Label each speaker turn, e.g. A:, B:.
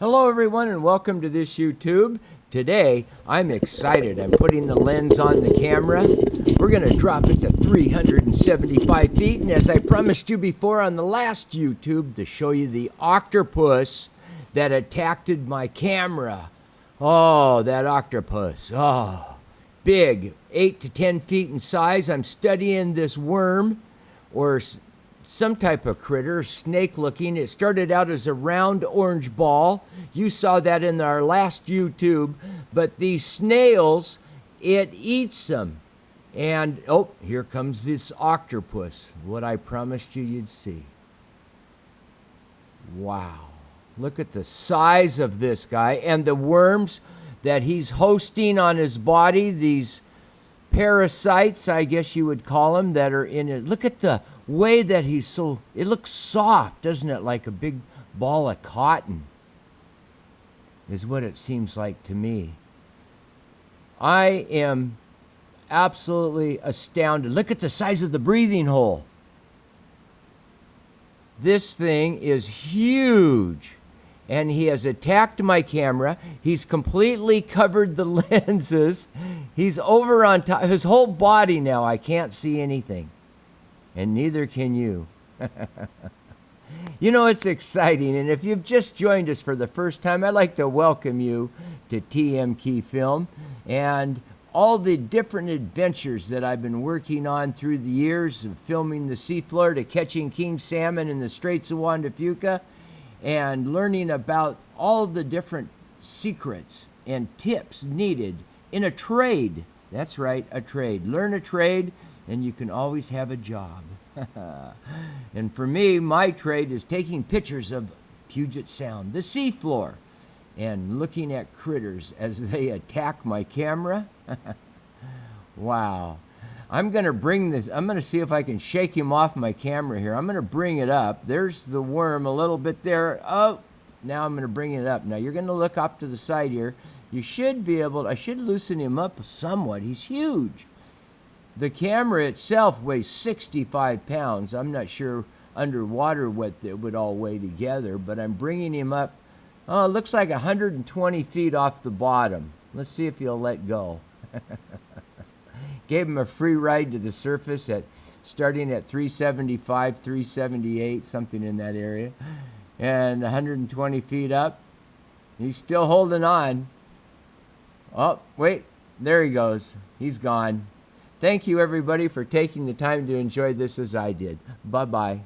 A: Hello everyone and welcome to this YouTube. Today I'm excited. I'm putting the lens on the camera. We're going to drop it to 375 feet, and as I promised you before on the last YouTube, to show you the octopus that attacked my camera. Oh, that octopus. Oh, big, 8 to 10 feet in size. I'm studying this worm or some type of critter, snake looking. It started out as a round orange ball. You saw that in our last YouTube. But these snails, it eats them. And, oh, here comes this octopus. What I promised you'd see. Wow. Look at the size of this guy. And the worms that he's hosting on his body, these parasites, I guess you would call them, that are in it. Look at the way that he's so, it looks soft, doesn't it? Like a big ball of cotton is what it seems like to me. I am absolutely astounded. Look at the size of the breathing hole. This thing is huge. And he has attacked my camera. He's completely covered the lenses. He's over on top. His whole body now, I can't see anything. And neither can you. You know, it's exciting. And if you've just joined us for the first time, I'd like to welcome you to TM Key Film and all the different adventures that I've been working on through the years of filming the seafloor to catching king salmon in the Straits of Juan de Fuca, and learning about all the different secrets and tips needed in a trade. That's right, a trade. Learn a trade and you can always have a job. And for me, my trade is taking pictures of Puget Sound, the seafloor, and looking at critters as they attack my camera. Wow. I'm going to bring this, I'm going to see if I can shake him off my camera here. I'm going to bring it up. There's the worm a little bit there. Oh, now I'm going to bring it up. Now you're going to look up to the side here. You should be able to, I should loosen him up somewhat. He's huge. The camera itself weighs 65 pounds. I'm not sure underwater what it would all weigh together, but I'm bringing him up. Oh, it looks like 120 feet off the bottom. Let's see if he'll let go. Gave him a free ride to the surface at starting at 375, 378, something in that area, and 120 feet up. He's still holding on. Oh, wait, there he goes. He's gone. Thank you, everybody, for taking the time to enjoy this as I did. Bye-bye.